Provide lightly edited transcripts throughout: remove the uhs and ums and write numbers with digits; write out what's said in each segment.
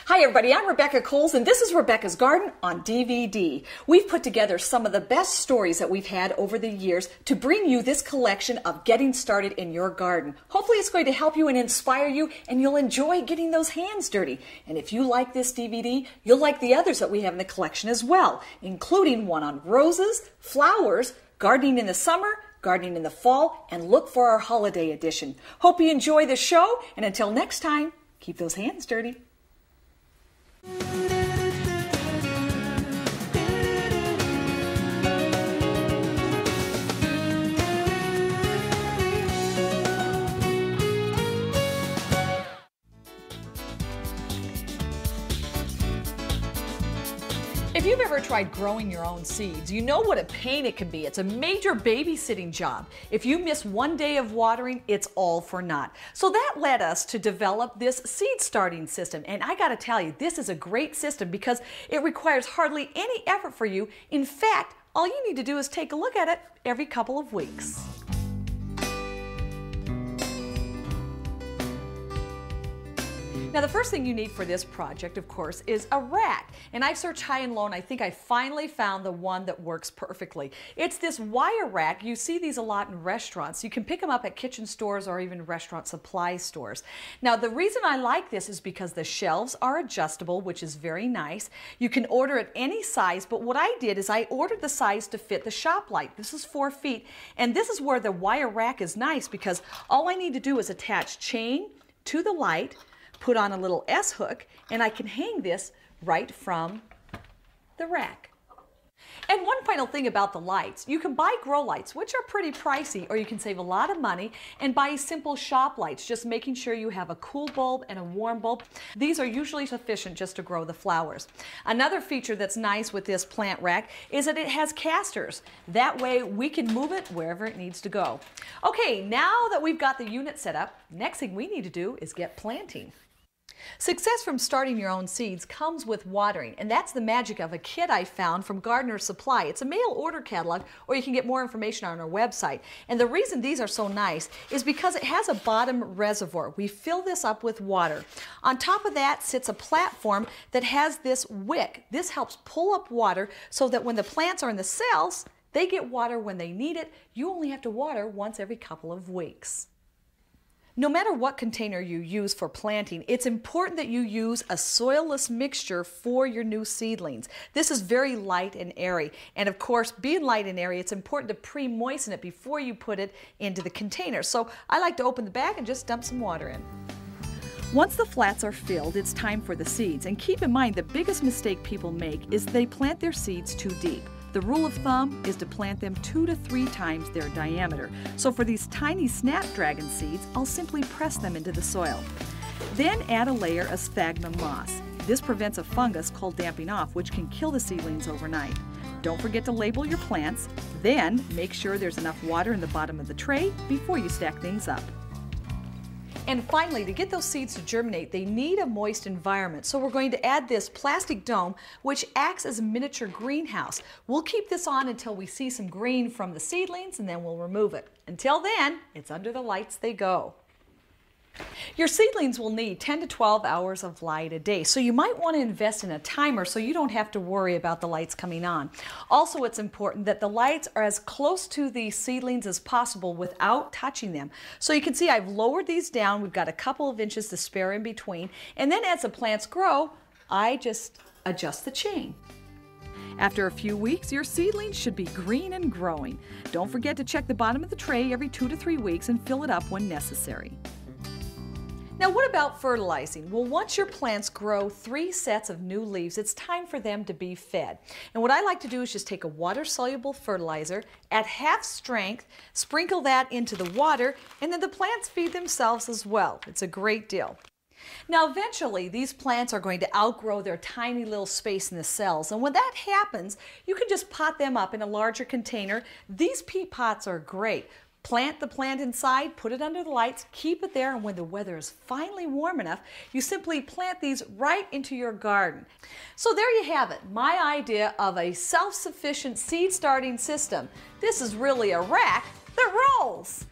Hi everybody, I'm Rebecca Coles and this is Rebecca's Garden on DVD. We've put together some of the best stories that we've had over the years to bring you this collection of getting started in your garden. Hopefully it's going to help you and inspire you and you'll enjoy getting those hands dirty. And if you like this DVD, you'll like the others that we have in the collection as well, including one on roses, flowers, gardening in the summer, gardening in the fall, and look for our holiday edition. Hope you enjoy the show, and until next time, keep those hands dirty. If you've ever tried growing your own seeds, you know what a pain it can be. It's a major babysitting job. If you miss one day of watering, it's all for naught. So that led us to develop this seed starting system. And I gotta tell you, this is a great system because it requires hardly any effort for you. In fact, all you need to do is take a look at it every couple of weeks. Now the first thing you need for this project, of course, is a rack. And I've searched high and low and I think I finally found the one that works perfectly. It's this wire rack. You see these a lot in restaurants. You can pick them up at kitchen stores or even restaurant supply stores. Now the reason I like this is because the shelves are adjustable, which is very nice. You can order it any size, but what I did is I ordered the size to fit the shop light. This is 4 feet, and this is where the wire rack is nice because all I need to do is attach chain to the light, put on a little S-hook, and I can hang this right from the rack. And one final thing about the lights, you can buy grow lights, which are pretty pricey, or you can save a lot of money and buy simple shop lights, just making sure you have a cool bulb and a warm bulb. These are usually sufficient just to grow the flowers. Another feature that's nice with this plant rack is that it has casters. That way we can move it wherever it needs to go. Okay, now that we've got the unit set up, next thing we need to do is get planting. Success from starting your own seeds comes with watering, and that's the magic of a kit I found from Gardener Supply. It's a mail order catalog, or you can get more information on our website. And the reason these are so nice is because it has a bottom reservoir. We fill this up with water. On top of that sits a platform that has this wick. This helps pull up water so that when the plants are in the cells, they get water when they need it. You only have to water once every couple of weeks. No matter what container you use for planting, it's important that you use a soilless mixture for your new seedlings. This is very light and airy. And of course, being light and airy, it's important to pre-moisten it before you put it into the container. So I like to open the bag and just dump some water in. Once the flats are filled, it's time for the seeds. And keep in mind, the biggest mistake people make is they plant their seeds too deep. The rule of thumb is to plant them 2 to 3 times their diameter. So for these tiny snapdragon seeds, I'll simply press them into the soil. Then add a layer of sphagnum moss. This prevents a fungus called damping off, which can kill the seedlings overnight. Don't forget to label your plants. Then make sure there's enough water in the bottom of the tray before you stack things up. And finally, to get those seeds to germinate, they need a moist environment. So we're going to add this plastic dome, which acts as a miniature greenhouse. We'll keep this on until we see some green from the seedlings, and then we'll remove it. Until then, it's under the lights they go. Your seedlings will need 10 to 12 hours of light a day, so you might want to invest in a timer so you don't have to worry about the lights coming on. Also, it's important that the lights are as close to the seedlings as possible without touching them. So you can see I've lowered these down. We've got a couple of inches to spare in between, and then as the plants grow, I just adjust the chain. After a few weeks, your seedlings should be green and growing. Don't forget to check the bottom of the tray every 2 to 3 weeks and fill it up when necessary. Now what about fertilizing? Well, once your plants grow 3 sets of new leaves, it's time for them to be fed. And what I like to do is just take a water-soluble fertilizer at half strength, sprinkle that into the water, and then the plants feed themselves as well. It's a great deal. Now eventually these plants are going to outgrow their tiny little space in the cells, and when that happens, you can just pot them up in a larger container. These peat pots are great. Plant the plant inside, put it under the lights, keep it there, and when the weather is finally warm enough, you simply plant these right into your garden. So there you have it, my idea of a self-sufficient seed starting system. This is really a rack that rolls.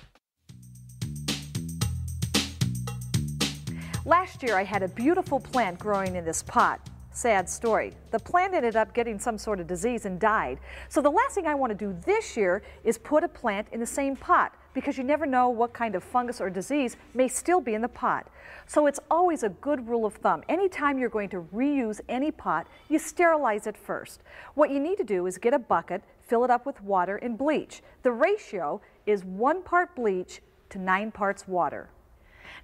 Last year I had a beautiful plant growing in this pot. Sad story. The plant ended up getting some sort of disease and died. So the last thing I want to do this year is put a plant in the same pot, because you never know what kind of fungus or disease may still be in the pot. So it's always a good rule of thumb. Anytime you're going to reuse any pot, you sterilize it first. What you need to do is get a bucket, fill it up with water and bleach. The ratio is 1 part bleach to 9 parts water.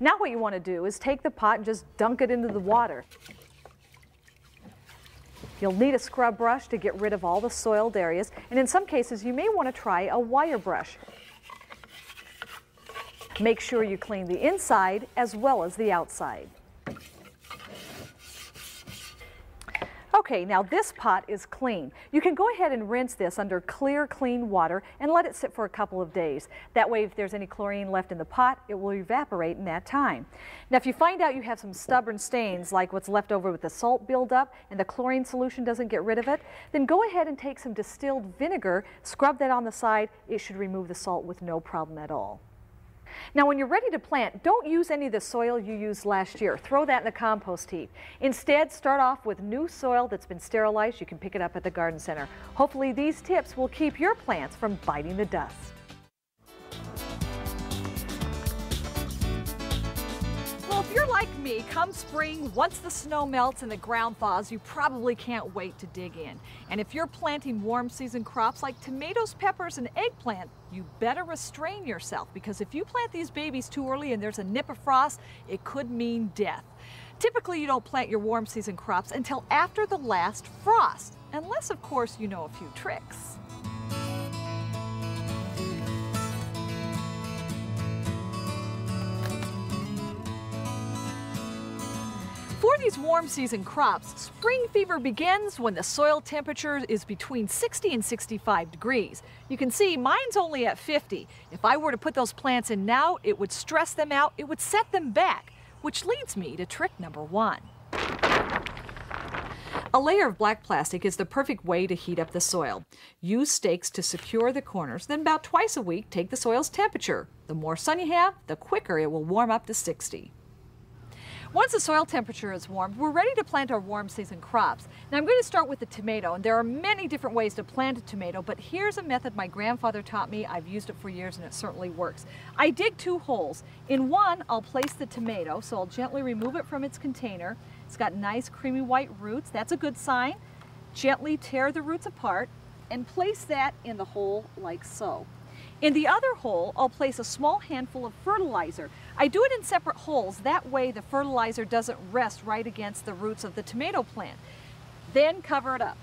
Now what you want to do is take the pot and just dunk it into the water. You'll need a scrub brush to get rid of all the soiled areas, and in some cases you may want to try a wire brush. Make sure you clean the inside as well as the outside. Okay, now this pot is clean. You can go ahead and rinse this under clear, clean water and let it sit for a couple of days. That way, if there's any chlorine left in the pot, it will evaporate in that time. Now, if you find out you have some stubborn stains, like what's left over with the salt buildup and the chlorine solution doesn't get rid of it, then go ahead and take some distilled vinegar, scrub that on the side. It should remove the salt with no problem at all. Now, when you're ready to plant, don't use any of the soil you used last year. Throw that in the compost heap. Instead, start off with new soil that's been sterilized. You can pick it up at the garden center. Hopefully, these tips will keep your plants from biting the dust. Well, if you're like me, come spring, once the snow melts and the ground thaws, you probably can't wait to dig in. And if you're planting warm season crops like tomatoes, peppers, and eggplant, you better restrain yourself, because if you plant these babies too early and there's a nip of frost, it could mean death. Typically, you don't plant your warm season crops until after the last frost, unless, of course, you know a few tricks. For these warm season crops, spring fever begins when the soil temperature is between 60 and 65 degrees. You can see mine's only at 50. If I were to put those plants in now, it would stress them out, it would set them back, which leads me to trick number 1. A layer of black plastic is the perfect way to heat up the soil. Use stakes to secure the corners, then about twice a week take the soil's temperature. The more sun you have, the quicker it will warm up to 60. Once the soil temperature is warm, we're ready to plant our warm season crops. Now I'm going to start with the tomato, and there are many different ways to plant a tomato, but here's a method my grandfather taught me. I've used it for years and it certainly works. I dig 2 holes. In one, I'll place the tomato, so I'll gently remove it from its container. It's got nice creamy white roots. That's a good sign. Gently tear the roots apart and place that in the hole like so. In the other hole, I'll place a small handful of fertilizer. I do it in separate holes. That way the fertilizer doesn't rest right against the roots of the tomato plant. Then cover it up.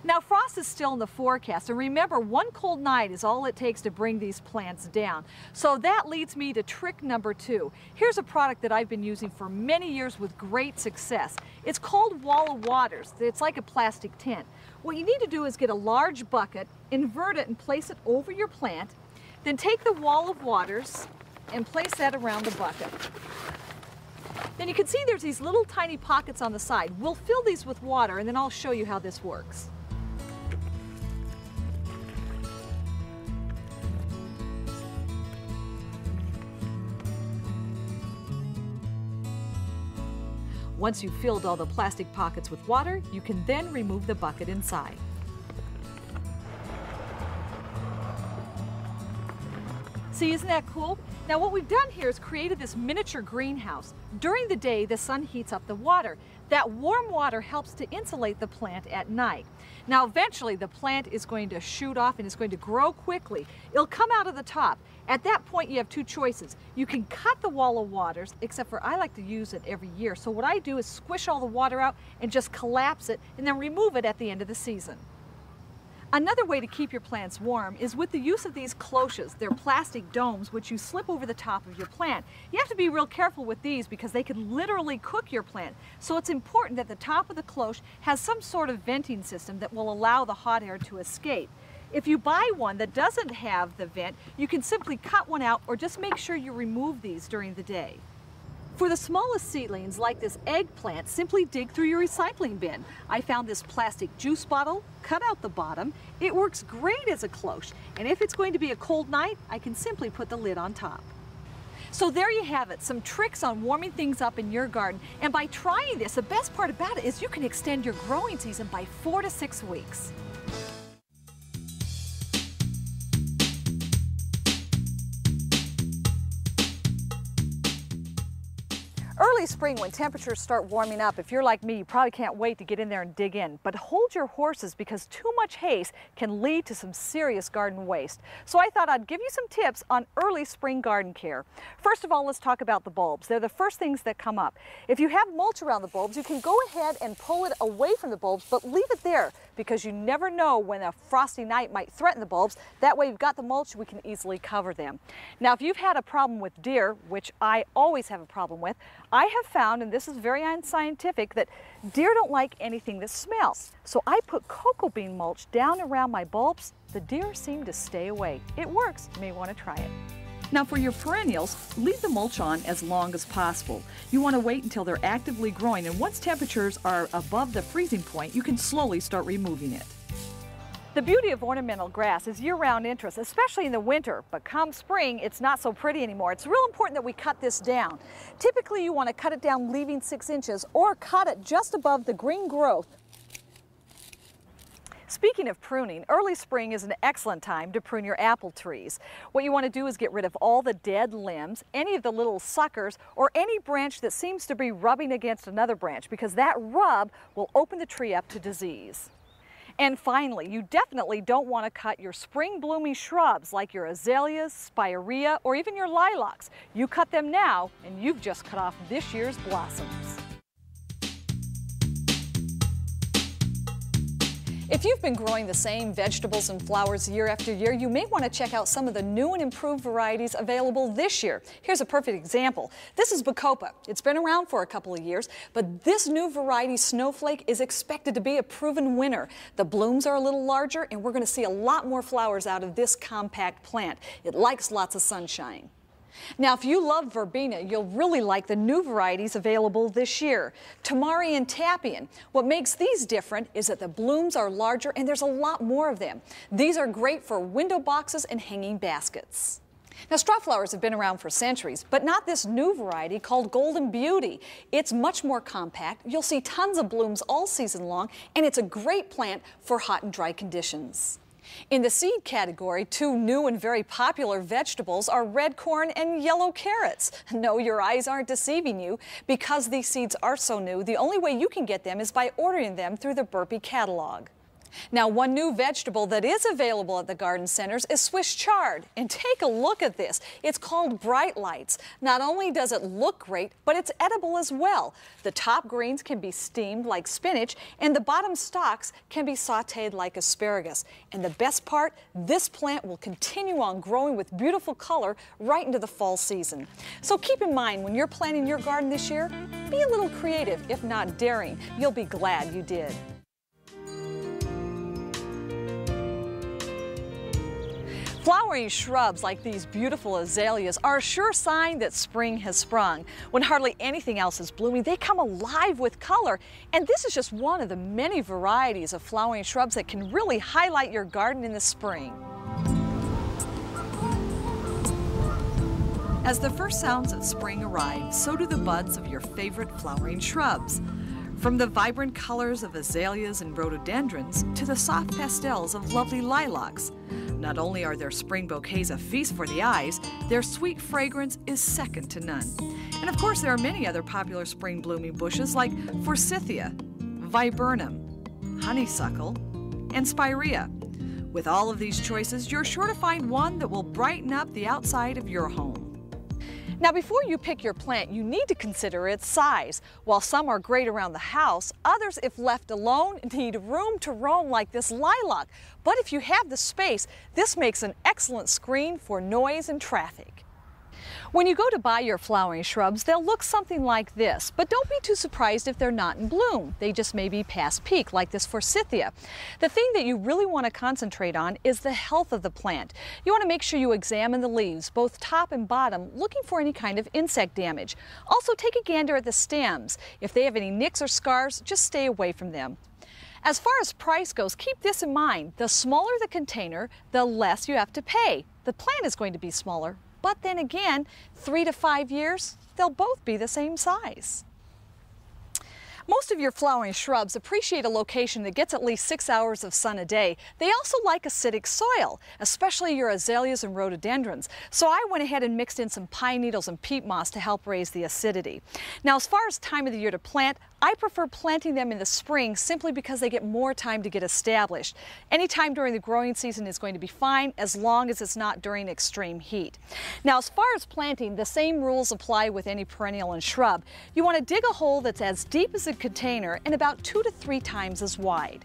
Now, frost is still in the forecast, and remember, 1 cold night is all it takes to bring these plants down. So that leads me to trick number 2. Here's a product that I've been using for many years with great success. It's called Wall of Waters. It's like a plastic tent. What you need to do is get a large bucket, invert it and place it over your plant, then take the Wall of Waters and place that around the bucket. Then you can see there's these little tiny pockets on the side. We'll fill these with water, and then I'll show you how this works. Once you've filled all the plastic pockets with water, you can then remove the bucket inside. See, isn't that cool? Now what we've done here is created this miniature greenhouse. During the day, the sun heats up the water. That warm water helps to insulate the plant at night. Now eventually the plant is going to shoot off and it's going to grow quickly. It'll come out of the top. At that point you have 2 choices. You can cut the Wall of Waters, except for I like to use it every year. So what I do is squish all the water out and just collapse it and then remove it at the end of the season. Another way to keep your plants warm is with the use of these cloches. They're plastic domes which you slip over the top of your plant. You have to be real careful with these because they can literally cook your plant. So it's important that the top of the cloche has some sort of venting system that will allow the hot air to escape. If you buy one that doesn't have the vent, you can simply cut one out or just make sure you remove these during the day. For the smallest seedlings, like this eggplant, simply dig through your recycling bin. I found this plastic juice bottle, cut out the bottom. It works great as a cloche, and if it's going to be a cold night, I can simply put the lid on top. So there you have it, some tricks on warming things up in your garden. And by trying this, the best part about it is you can extend your growing season by 4 to 6 weeks. Early spring, when temperatures start warming up, if you're like me, you probably can't wait to get in there and dig in. But hold your horses, because too much haste can lead to some serious garden waste. So I thought I'd give you some tips on early spring garden care. First of all, let's talk about the bulbs. They're the first things that come up. If you have mulch around the bulbs, you can go ahead and pull it away from the bulbs, but leave it there, because you never know when a frosty night might threaten the bulbs. That way you've got the mulch, we can easily cover them. Now, if you've had a problem with deer, which I always have a problem with, I have found, and this is very unscientific, that deer don't like anything that smells. So I put cocoa bean mulch down around my bulbs. The deer seem to stay away. It works. You may want to try it. Now for your perennials, leave the mulch on as long as possible. You want to wait until they're actively growing, and once temperatures are above the freezing point, you can slowly start removing it. The beauty of ornamental grass is year-round interest, especially in the winter, but come spring, it's not so pretty anymore. It's real important that we cut this down. Typically, you want to cut it down leaving 6 inches or cut it just above the green growth. Speaking of pruning, early spring is an excellent time to prune your apple trees. What you want to do is get rid of all the dead limbs, any of the little suckers, or any branch that seems to be rubbing against another branch, because that rub will open the tree up to disease. And finally, you definitely don't want to cut your spring blooming shrubs like your azaleas, spirea, or even your lilacs. You cut them now, and you've just cut off this year's blossoms. If you've been growing the same vegetables and flowers year after year, you may want to check out some of the new and improved varieties available this year. Here's a perfect example. This is Bacopa. It's been around for a couple of years, but this new variety, Snowflake, is expected to be a proven winner. The blooms are a little larger, and we're going to see a lot more flowers out of this compact plant. It likes lots of sunshine. Now, if you love verbena, you'll really like the new varieties available this year, Tamari and Tapion. What makes these different is that the blooms are larger and there's a lot more of them. These are great for window boxes and hanging baskets. Now, straw flowers have been around for centuries, but not this new variety called Golden Beauty. It's much more compact. You'll see tons of blooms all season long, and it's a great plant for hot and dry conditions. In the seed category, two new and very popular vegetables are red corn and yellow carrots. No, your eyes aren't deceiving you. Because these seeds are so new, the only way you can get them is by ordering them through the Burpee catalog. Now, one new vegetable that is available at the garden centers is Swiss chard. And take a look at this. It's called Bright Lights. Not only does it look great, but it's edible as well. The top greens can be steamed like spinach, and the bottom stalks can be sautéed like asparagus. And the best part, this plant will continue on growing with beautiful color right into the fall season. So keep in mind, when you're planting your garden this year, be a little creative, if not daring. You'll be glad you did. Flowering shrubs like these beautiful azaleas are a sure sign that spring has sprung. When hardly anything else is blooming, they come alive with color. And this is just one of the many varieties of flowering shrubs that can really highlight your garden in the spring. As the first sounds of spring arrive, so do the buds of your favorite flowering shrubs. From the vibrant colors of azaleas and rhododendrons to the soft pastels of lovely lilacs. Not only are their spring bouquets a feast for the eyes, their sweet fragrance is second to none. And of course, there are many other popular spring blooming bushes like forsythia, viburnum, honeysuckle, and spirea. With all of these choices, you're sure to find one that will brighten up the outside of your home. Now, before you pick your plant, you need to consider its size. While some are great around the house, others, if left alone, need room to roam like this lilac. But if you have the space, this makes an excellent screen for noise and traffic. When you go to buy your flowering shrubs, they'll look something like this, but don't be too surprised if they're not in bloom. They just may be past peak, like this forsythia. The thing that you really want to concentrate on is the health of the plant. You want to make sure you examine the leaves, both top and bottom, looking for any kind of insect damage. Also, take a gander at the stems. If they have any nicks or scars, just stay away from them. As far as price goes, keep this in mind. The smaller the container, the less you have to pay. The plant is going to be smaller, But then again, 3 to 5 years, they'll both be the same size. Most of your flowering shrubs appreciate a location that gets at least 6 hours of sun a day. They also like acidic soil, especially your azaleas and rhododendrons. So I went ahead and mixed in some pine needles and peat moss to help raise the acidity. Now, as far as time of the year to plant, I prefer planting them in the spring simply because they get more time to get established. Any time during the growing season is going to be fine as long as it's not during extreme heat. Now, as far as planting, the same rules apply with any perennial and shrub. You want to dig a hole that's as deep as a container and about 2 to 3 times as wide.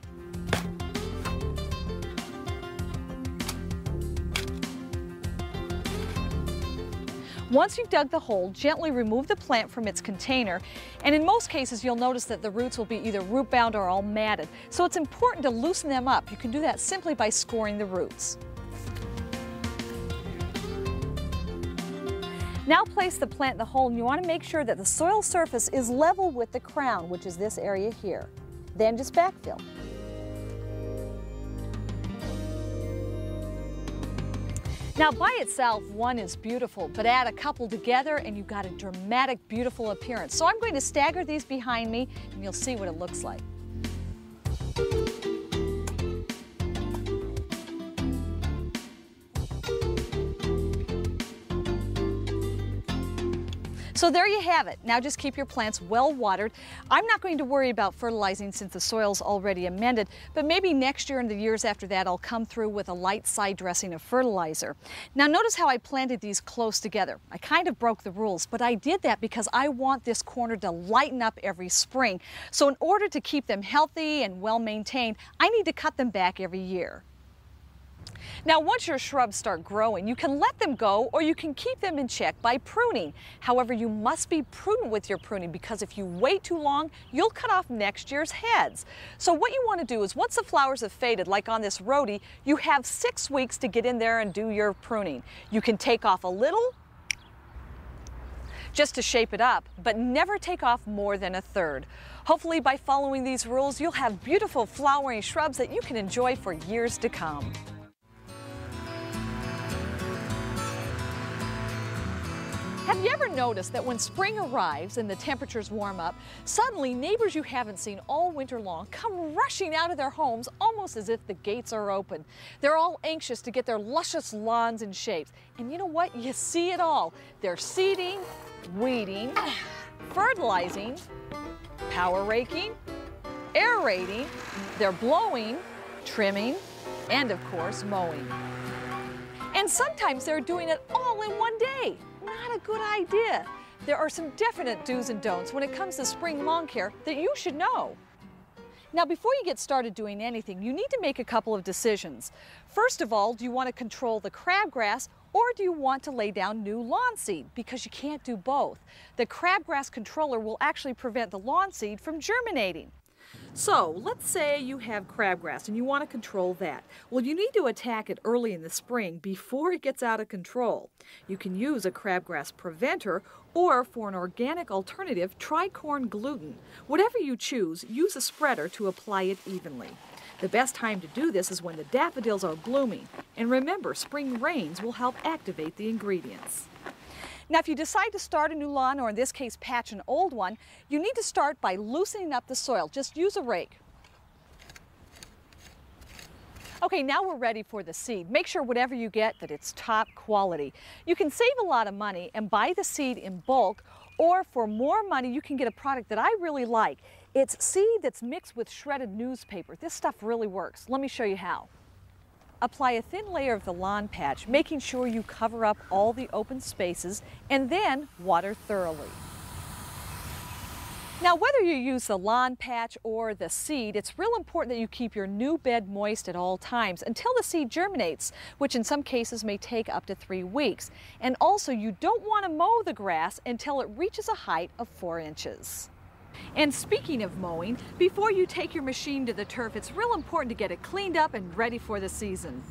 Once you've dug the hole, gently remove the plant from its container, and in most cases you'll notice that the roots will be either root bound or all matted, so it's important to loosen them up. You can do that simply by scoring the roots. Now place the plant in the hole, and you want to make sure that the soil surface is level with the crown, which is this area here. Then just backfill. Now by itself, one is beautiful, but add a couple together and you've got a dramatic, beautiful appearance. So I'm going to stagger these behind me and you'll see what it looks like. So there you have it. Now just keep your plants well watered. I'm not going to worry about fertilizing since the soil's already amended, but maybe next year and the years after that I'll come through with a light side dressing of fertilizer. Now notice how I planted these close together. I kind of broke the rules, but I did that because I want this corner to lighten up every spring. So in order to keep them healthy and well maintained, I need to cut them back every year. Now, once your shrubs start growing, you can let them go or you can keep them in check by pruning. However, you must be prudent with your pruning because if you wait too long, you'll cut off next year's heads. So what you want to do is once the flowers have faded, like on this rhodie, you have 6 weeks to get in there and do your pruning. You can take off a little just to shape it up, but never take off more than 1/3. Hopefully by following these rules, you'll have beautiful flowering shrubs that you can enjoy for years to come. Have you ever noticed that when spring arrives and the temperatures warm up, suddenly neighbors you haven't seen all winter long come rushing out of their homes almost as if the gates are open? They're all anxious to get their luscious lawns in shape. And you know what? You see it all. They're seeding, weeding, fertilizing, power raking, aerating, they're blowing, trimming, and of course mowing. And sometimes they're doing it all in one day. Not a good idea. There are some definite do's and don'ts when it comes to spring lawn care that you should know. Now, before you get started doing anything, you need to make a couple of decisions. First of all, do you want to control the crabgrass or do you want to lay down new lawn seed? Because you can't do both. The crabgrass controller will actually prevent the lawn seed from germinating. So let's say you have crabgrass and you want to control that. Well, you need to attack it early in the spring before it gets out of control. You can use a crabgrass preventer, or for an organic alternative, try corn gluten. Whatever you choose, use a spreader to apply it evenly. The best time to do this is when the daffodils are blooming. And remember, spring rains will help activate the ingredients. Now, if you decide to start a new lawn, or in this case patch an old one, you need to start by loosening up the soil. Just use a rake. Okay, now we're ready for the seed. Make sure whatever you get that it's top quality. You can save a lot of money and buy the seed in bulk, or for more money you can get a product that I really like. It's seed that's mixed with shredded newspaper. This stuff really works. Let me show you how. Apply a thin layer of the lawn patch, making sure you cover up all the open spaces, and then water thoroughly. Now, whether you use the lawn patch or the seed, it's real important that you keep your new bed moist at all times until the seed germinates, which in some cases may take up to 3 weeks. And also, you don't want to mow the grass until it reaches a height of 4 inches. And speaking of mowing, before you take your machine to the turf, it's real important to get it cleaned up and ready for the season.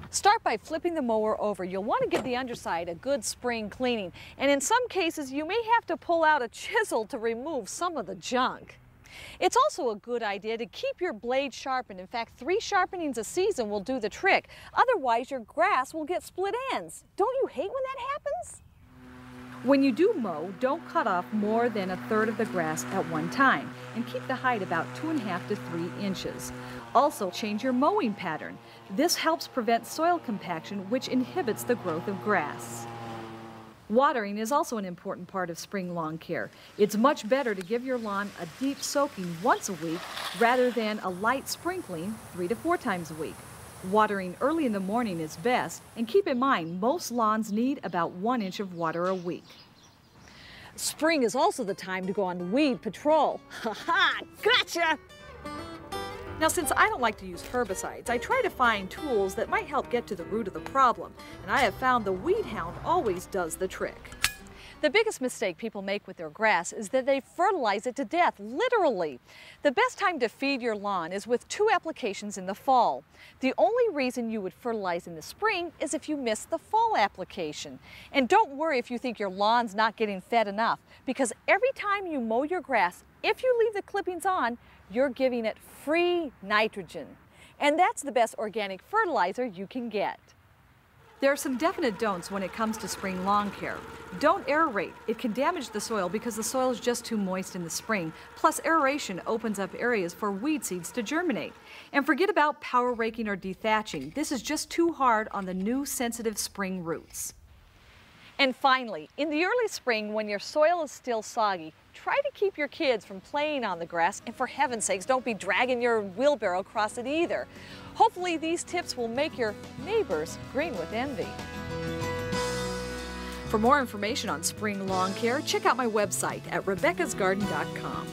Start by flipping the mower over. You'll want to give the underside a good spring cleaning, and in some cases you may have to pull out a chisel to remove some of the junk. It's also a good idea to keep your blade sharpened. In fact, 3 sharpenings a season will do the trick. Otherwise, your grass will get split ends. Don't you hate when that happens? When you do mow, don't cut off more than 1/3 of the grass at one time, and keep the height about 2.5 to 3 inches. Also, change your mowing pattern. This helps prevent soil compaction, which inhibits the growth of grass. Watering is also an important part of spring lawn care. It's much better to give your lawn a deep soaking once a week rather than a light sprinkling 3 to 4 times a week. Watering early in the morning is best, and keep in mind most lawns need about 1 inch of water a week. Spring is also the time to go on weed patrol. Ha ha! Gotcha! Now, since I don't like to use herbicides, I try to find tools that might help get to the root of the problem, and I have found the Weed Hound always does the trick. The biggest mistake people make with their grass is that they fertilize it to death, literally. The best time to feed your lawn is with 2 applications in the fall. The only reason you would fertilize in the spring is if you miss the fall application. And don't worry if you think your lawn's not getting fed enough, because every time you mow your grass, if you leave the clippings on, you're giving it free nitrogen. And that's the best organic fertilizer you can get. There are some definite don'ts when it comes to spring lawn care. Don't aerate. It can damage the soil because the soil is just too moist in the spring. Plus, aeration opens up areas for weed seeds to germinate. And forget about power raking or dethatching. This is just too hard on the new sensitive spring roots. And finally, in the early spring when your soil is still soggy, try to keep your kids from playing on the grass, and for heaven's sakes, don't be dragging your wheelbarrow across it either. Hopefully these tips will make your neighbors green with envy. For more information on spring lawn care, check out my website at Rebecca'sGarden.com.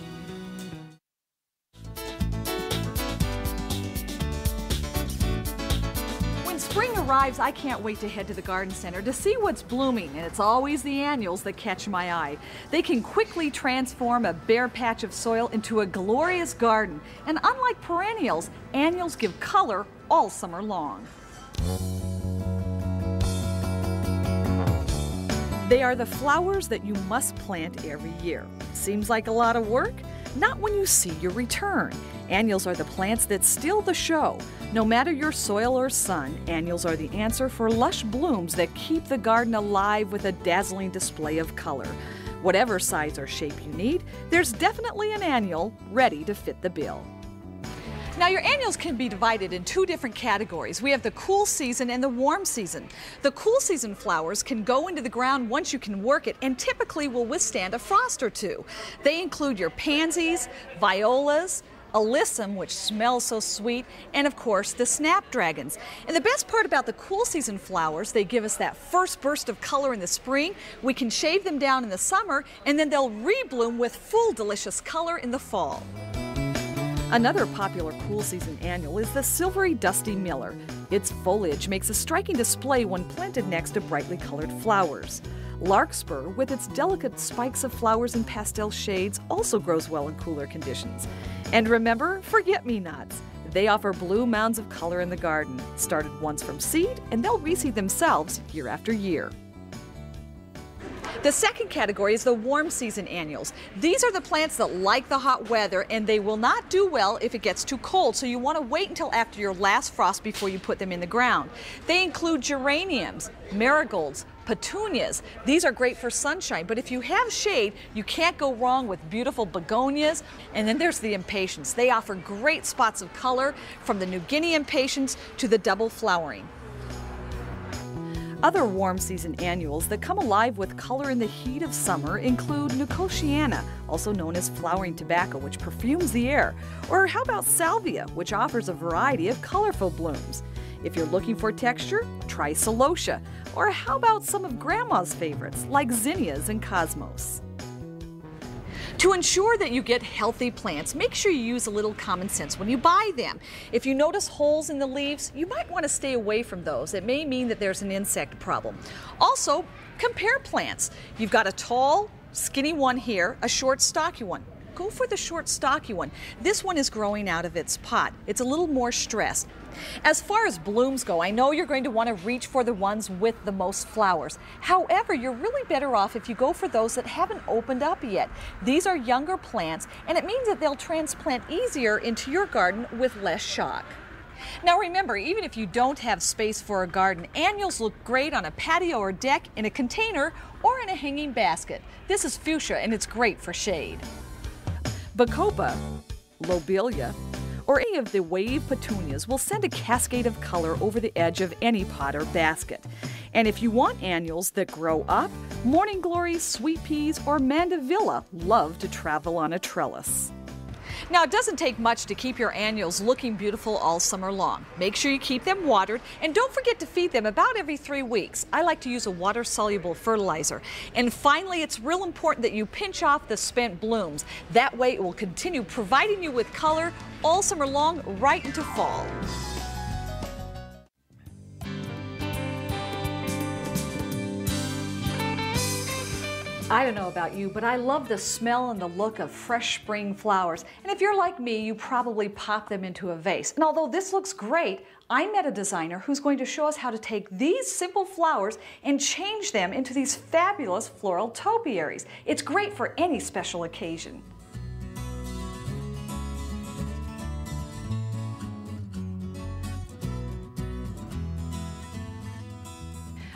When spring arrives, I can't wait to head to the garden center to see what's blooming, and it's always the annuals that catch my eye. They can quickly transform a bare patch of soil into a glorious garden, and unlike perennials, annuals give color all summer long. They are the flowers that you must plant every year. Seems like a lot of work? Not when you see your return. Annuals are the plants that steal the show. No matter your soil or sun, annuals are the answer for lush blooms that keep the garden alive with a dazzling display of color. Whatever size or shape you need, there's definitely an annual ready to fit the bill. Now, your annuals can be divided in 2 different categories. We have the cool season and the warm season. The cool season flowers can go into the ground once you can work it and typically will withstand a frost or 2. They include your pansies, violas, alyssum, which smells so sweet, and of course the snapdragons. And the best part about the cool season flowers, they give us that first burst of color in the spring. We can shave them down in the summer, and then they'll rebloom with full delicious color in the fall. Another popular cool season annual is the silvery dusty miller. Its foliage makes a striking display when planted next to brightly colored flowers. Larkspur, with its delicate spikes of flowers in pastel shades, also grows well in cooler conditions. And remember, forget-me-nots. They offer blue mounds of color in the garden, started once from seed, and they'll reseed themselves year after year. The second category is the warm season annuals. These are the plants that like the hot weather, and they will not do well if it gets too cold, so you want to wait until after your last frost before you put them in the ground. They include geraniums, marigolds, petunias. These are great for sunshine, but if you have shade, you can't go wrong with beautiful begonias. And then there's the impatiens. They offer great spots of color, from the New Guinea impatiens to the double flowering. Other warm season annuals that come alive with color in the heat of summer include Nicotiana, also known as flowering tobacco, which perfumes the air. Or how about salvia, which offers a variety of colorful blooms. If you're looking for texture, try celosia. Or how about some of Grandma's favorites, like zinnias and cosmos. To ensure that you get healthy plants, make sure you use a little common sense when you buy them. If you notice holes in the leaves, you might want to stay away from those. It may mean that there's an insect problem. Also, compare plants. You've got a tall, skinny one here, a short, stocky one. go for the short stocky one. This one is growing out of its pot. It's a little more stressed. As far as blooms go, I know you're going to want to reach for the ones with the most flowers. However, you're really better off if you go for those that haven't opened up yet. These are younger plants, and it means that they'll transplant easier into your garden with less shock. Now remember, even if you don't have space for a garden, annuals look great on a patio or deck, in a container, or in a hanging basket. This is fuchsia, and it's great for shade. Bacopa, lobelia, or any of the wave petunias will send a cascade of color over the edge of any pot or basket. And if you want annuals that grow up, morning glories, sweet peas, or mandevilla love to travel on a trellis. Now, it doesn't take much to keep your annuals looking beautiful all summer long. Make sure you keep them watered, and don't forget to feed them about every 3 weeks. I like to use a water-soluble fertilizer. And finally, it's real important that you pinch off the spent blooms. That way it will continue providing you with color all summer long, right into fall. I don't know about you, but I love the smell and the look of fresh spring flowers. And if you're like me, you probably pop them into a vase. And although this looks great, I met a designer who's going to show us how to take these simple flowers and change them into these fabulous floral topiaries. It's great for any special occasion.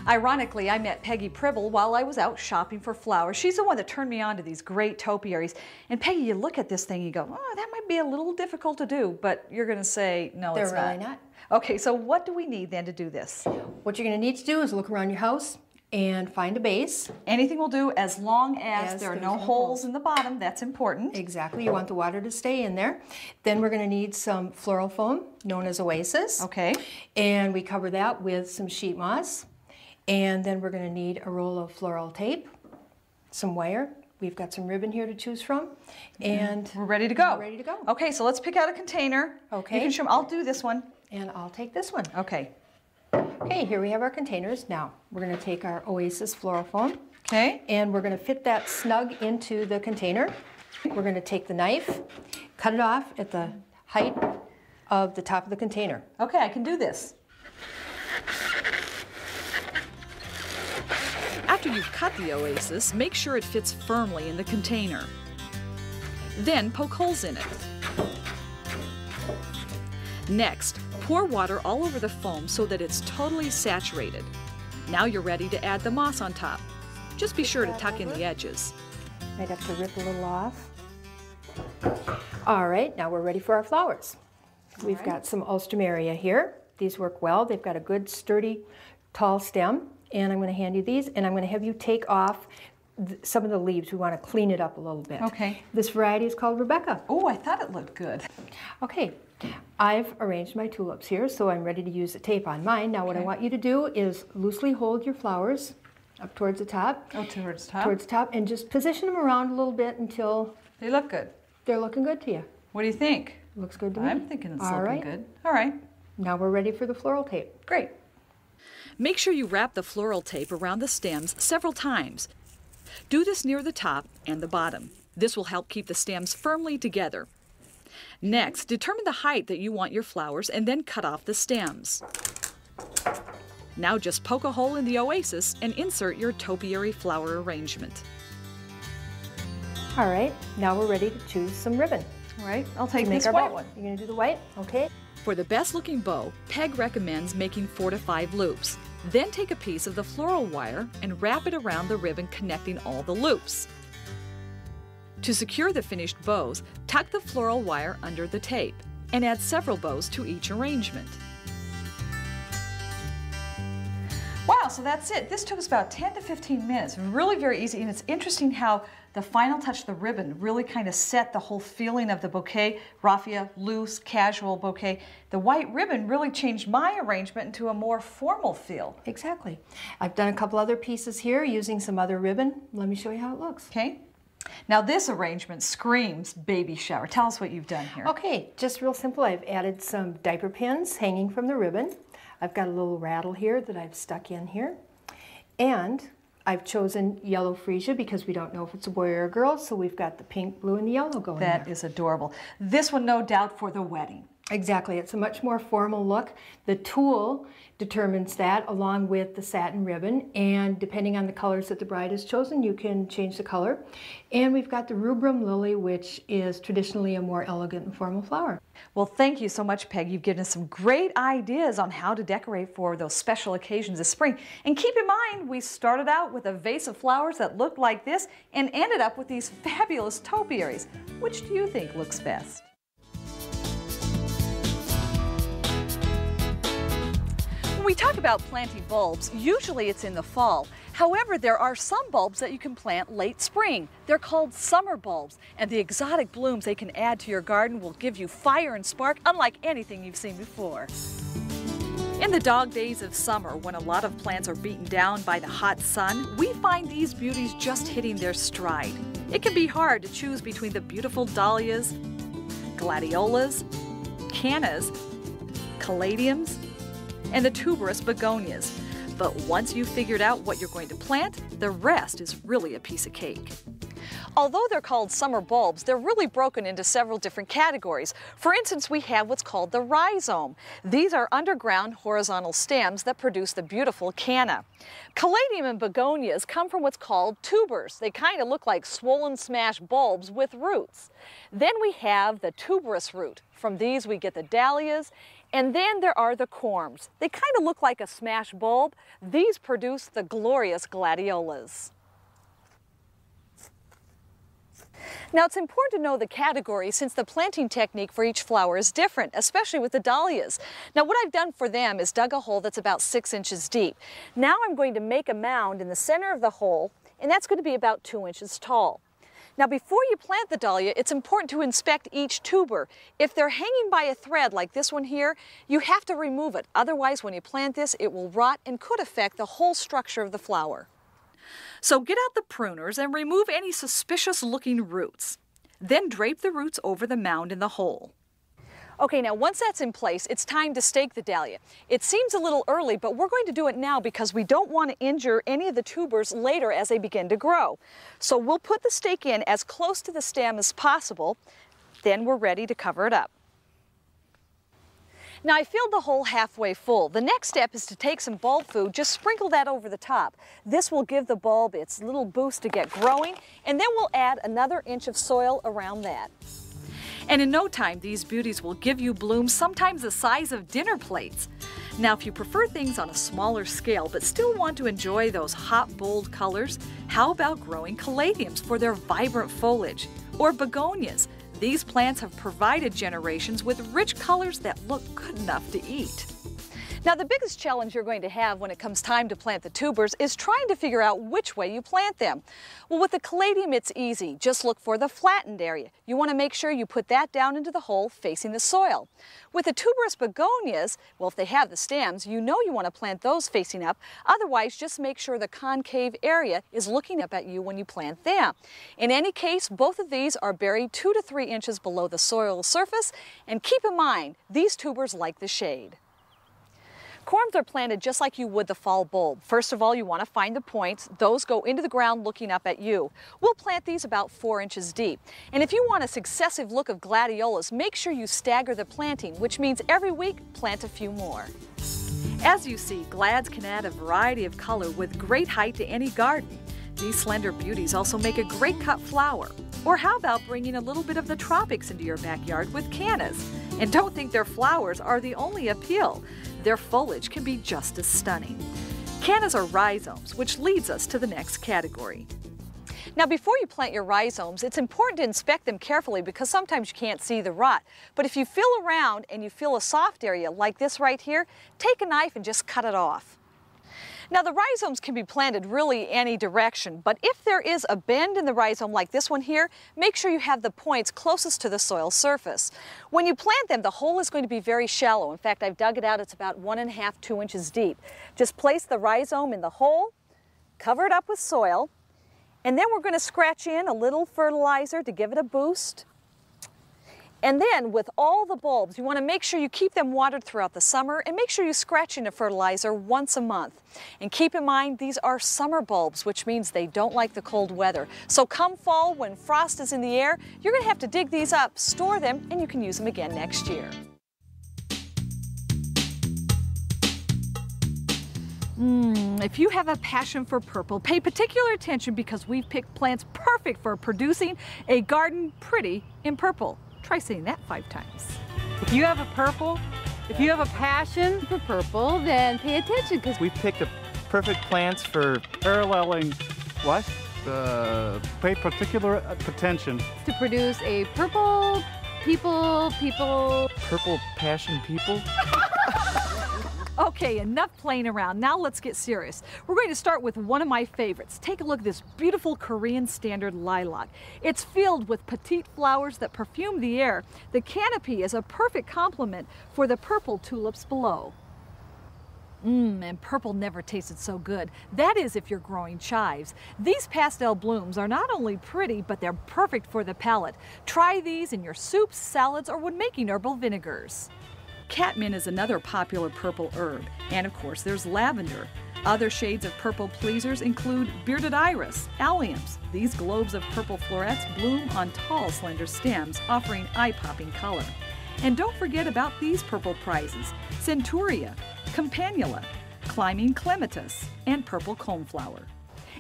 Ironically, I met Peggy Pribble while I was out shopping for flowers. She's the one that turned me on to these great topiaries. And Peggy, you look at this thing, you go, oh, that might be a little difficult to do, but you're going to say, no, it's not. They're really not. Okay, so what do we need then to do this? What you're going to need to do is look around your house and find a base. Anything will do as long as there are no holes in the bottom. That's important. Exactly. You want the water to stay in there. Then we're going to need some floral foam, known as Oasis. Okay. And we cover that with some sheet moss. And then we're going to need a roll of floral tape, some wire. We've got some ribbon here to choose from. And we're ready to go. We're ready to go. Okay, so let's pick out a container. Okay. You can show me. I'll do this one. And I'll take this one. Okay. Okay, here we have our containers. Now, we're going to take our Oasis floral foam. Okay. And we're going to fit that snug into the container. We're going to take the knife, cut it off at the height of the top of the container. Okay, I can do this. After you've cut the Oasis, make sure it fits firmly in the container. Then poke holes in it. Next, pour water all over the foam so that it's totally saturated. Now you're ready to add the moss on top. Just be sure to tuck in the edges. Might have to rip a little off. All right, now we're ready for our flowers. We've got some Alstroemeria here. These work well. They've got a good, sturdy, tall stem. And I'm going to hand you these, and I'm going to have you take off some of the leaves. We want to clean it up a little bit. Okay. This variety is called Rebecca. Oh, I thought it looked good. Okay, I've arranged my tulips here, so I'm ready to use the tape on mine. Now what I want you to do is loosely hold your flowers up towards the top. Oh, towards the top? Towards the top, and just position them around a little bit until they look good. They're looking good to you. What do you think? Looks good to me. I'm thinking it's All looking right. good. All right. Now we're ready for the floral tape. Great. Make sure you wrap the floral tape around the stems several times. Do this near the top and the bottom. This will help keep the stems firmly together. Next, determine the height that you want your flowers and then cut off the stems. Now just poke a hole in the Oasis and insert your topiary flower arrangement. All right, now we're ready to choose some ribbon. All right, I'll take To make this our white bow. one. You're going to do the white? Okay. For the best looking bow, Peg recommends making 4 to 5 loops. Then take a piece of the floral wire and wrap it around the ribbon connecting all the loops. To secure the finished bows, tuck the floral wire under the tape and add several bows to each arrangement. Wow, so that's it. This took us about 10 to 15 minutes. Really very easy, and it's interesting how the final touch, the ribbon, really kind of set the whole feeling of the bouquet. Raffia, loose, casual bouquet. The white ribbon really changed my arrangement into a more formal feel. Exactly. I've done a couple other pieces here using some other ribbon. Let me show you how it looks. Okay. Now this arrangement screams baby shower. Tell us what you've done here. Okay, just real simple. I've added some diaper pins hanging from the ribbon. I've got a little rattle here that I've stuck in here. And I've chosen yellow freesia because we don't know if it's a boy or a girl, so we've got the pink, blue, and the yellow going there. That is adorable. This one, no doubt, for the wedding. Exactly. It's a much more formal look. The tulle determines that, along with the satin ribbon, and depending on the colors that the bride has chosen, you can change the color. And we've got the rubrum lily, which is traditionally a more elegant and formal flower. Well, thank you so much, Peg. You've given us some great ideas on how to decorate for those special occasions this spring. And keep in mind, we started out with a vase of flowers that looked like this and ended up with these fabulous topiaries. Which do you think looks best? When we talk about planting bulbs, usually it's in the fall. However, there are some bulbs that you can plant late spring. They're called summer bulbs, and the exotic blooms they can add to your garden will give you fire and spark unlike anything you've seen before. In the dog days of summer, when a lot of plants are beaten down by the hot sun, we find these beauties just hitting their stride. It can be hard to choose between the beautiful dahlias, gladiolas, cannas, caladiums, and the tuberous begonias. But once you've figured out what you're going to plant, the rest is really a piece of cake. Although they're called summer bulbs, they're really broken into several different categories. For instance, we have what's called the rhizome. These are underground horizontal stems that produce the beautiful canna. Caladium and begonias come from what's called tubers. They kind of look like swollen smash bulbs with roots. Then we have the tuberous root. From these we get the dahlias. And then there are the corms. They kind of look like a smash bulb. These produce the glorious gladiolas. Now, it's important to know the category since the planting technique for each flower is different, especially with the dahlias. Now, what I've done for them is dug a hole that's about 6 inches deep. Now I'm going to make a mound in the center of the hole, and that's going to be about 2 inches tall. Now, before you plant the dahlia, it's important to inspect each tuber. If they're hanging by a thread like this one here, you have to remove it. Otherwise, when you plant this, it will rot and could affect the whole structure of the flower. So get out the pruners and remove any suspicious-looking roots. Then drape the roots over the mound in the hole. Okay, now once that's in place, it's time to stake the dahlia. It seems a little early, but we're going to do it now because we don't want to injure any of the tubers later as they begin to grow. So we'll put the stake in as close to the stem as possible, then we're ready to cover it up. Now I filled the hole halfway full. The next step is to take some bulb food, just sprinkle that over the top. This will give the bulb its little boost to get growing, and then we'll add another inch of soil around that. And in no time, these beauties will give you blooms sometimes the size of dinner plates. Now, if you prefer things on a smaller scale but still want to enjoy those hot, bold colors, how about growing caladiums for their vibrant foliage? Or begonias. These plants have provided generations with rich colors that look good enough to eat. Now, the biggest challenge you're going to have when it comes time to plant the tubers is trying to figure out which way you plant them. Well, with the caladium, it's easy. Just look for the flattened area. You want to make sure you put that down into the hole facing the soil. With the tuberous begonias, well, if they have the stems, you know you want to plant those facing up. Otherwise, just make sure the concave area is looking up at you when you plant them. In any case, both of these are buried 2 to 3 inches below the soil surface. And keep in mind, these tubers like the shade. Corms are planted just like you would the fall bulb. First of all, you want to find the points. Those go into the ground looking up at you. We'll plant these about 4 inches deep. And if you want a successive look of gladiolas, make sure you stagger the planting, which means every week plant a few more. As you see, glads can add a variety of color with great height to any garden. These slender beauties also make a great cut flower. Or how about bringing a little bit of the tropics into your backyard with cannas? And don't think their flowers are the only appeal. Their foliage can be just as stunning. Cannas are rhizomes, which leads us to the next category. Now, before you plant your rhizomes, it's important to inspect them carefully because sometimes you can't see the rot. But if you feel around and you feel a soft area like this right here, take a knife and just cut it off. Now, the rhizomes can be planted really any direction, but if there is a bend in the rhizome like this one here, make sure you have the points closest to the soil surface. When you plant them, the hole is going to be very shallow. In fact, I've dug it out, it's about 1.5 to 2 inches deep. Just place the rhizome in the hole, cover it up with soil, and then we're going to scratch in a little fertilizer to give it a boost. And then with all the bulbs, you want to make sure you keep them watered throughout the summer and make sure you scratch into fertilizer once a month. And keep in mind, these are summer bulbs, which means they don't like the cold weather. So come fall, when frost is in the air, you're going to have to dig these up, store them, and you can use them again next year. If you have a passion for purple, pay particular attention because we've picked plants perfect for producing a garden pretty in purple. Try saying that 5 times. If you have a passion for purple, then pay attention because we picked the perfect plants for paralleling what? Pay particular attention to produce a purple people. Purple passion people? Okay, enough playing around. Now let's get serious. We're going to start with one of my favorites. Take a look at this beautiful Korean standard lilac. It's filled with petite flowers that perfume the air. The canopy is a perfect complement for the purple tulips below. And purple never tasted so good. That is if you're growing chives. These pastel blooms are not only pretty, but they're perfect for the palate. Try these in your soups, salads, or when making herbal vinegars. Catmint is another popular purple herb, and of course there's lavender. Other shades of purple pleasers include bearded iris, alliums. These globes of purple florets bloom on tall, slender stems, offering eye-popping color. And don't forget about these purple prizes: centaurea, campanula, climbing clematis, and purple coneflower.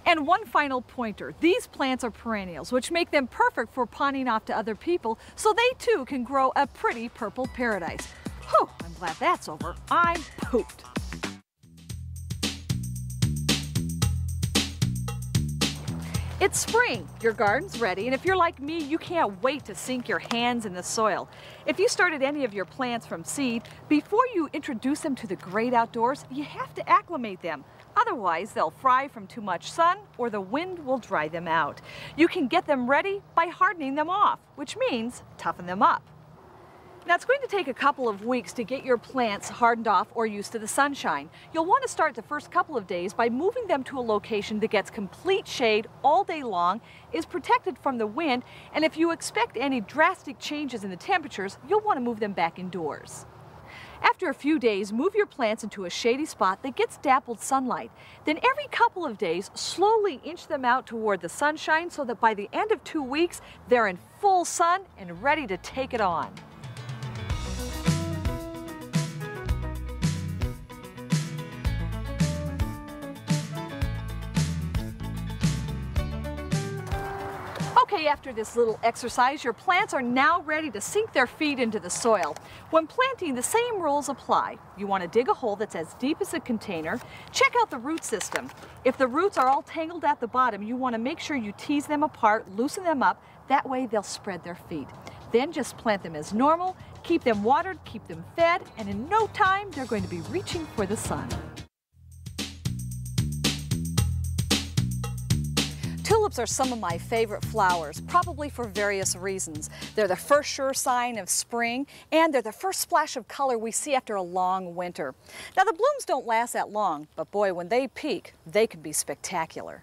And one final pointer, these plants are perennials, which make them perfect for pawning off to other people, so they too can grow a pretty purple paradise. Whew, I'm glad that's over. I'm pooped. It's spring, your garden's ready, and if you're like me, you can't wait to sink your hands in the soil. If you started any of your plants from seed, before you introduce them to the great outdoors, you have to acclimate them. Otherwise, they'll fry from too much sun or the wind will dry them out. You can get them ready by hardening them off, which means toughen them up. Now, it's going to take a couple of weeks to get your plants hardened off or used to the sunshine. You'll want to start the first couple of days by moving them to a location that gets complete shade all day long, is protected from the wind, and if you expect any drastic changes in the temperatures, you'll want to move them back indoors. After a few days, move your plants into a shady spot that gets dappled sunlight. Then every couple of days, slowly inch them out toward the sunshine so that by the end of 2 weeks, they're in full sun and ready to take it on. Okay, after this little exercise, your plants are now ready to sink their feet into the soil. When planting, the same rules apply. You want to dig a hole that's as deep as a container. Check out the root system. If the roots are all tangled at the bottom, you want to make sure you tease them apart, loosen them up. That way they'll spread their feet. Then just plant them as normal, keep them watered, keep them fed, and in no time, they're going to be reaching for the sun. Tulips are some of my favorite flowers, probably for various reasons. They're the first sure sign of spring, and they're the first splash of color we see after a long winter. Now, the blooms don't last that long, but boy, when they peak, they can be spectacular.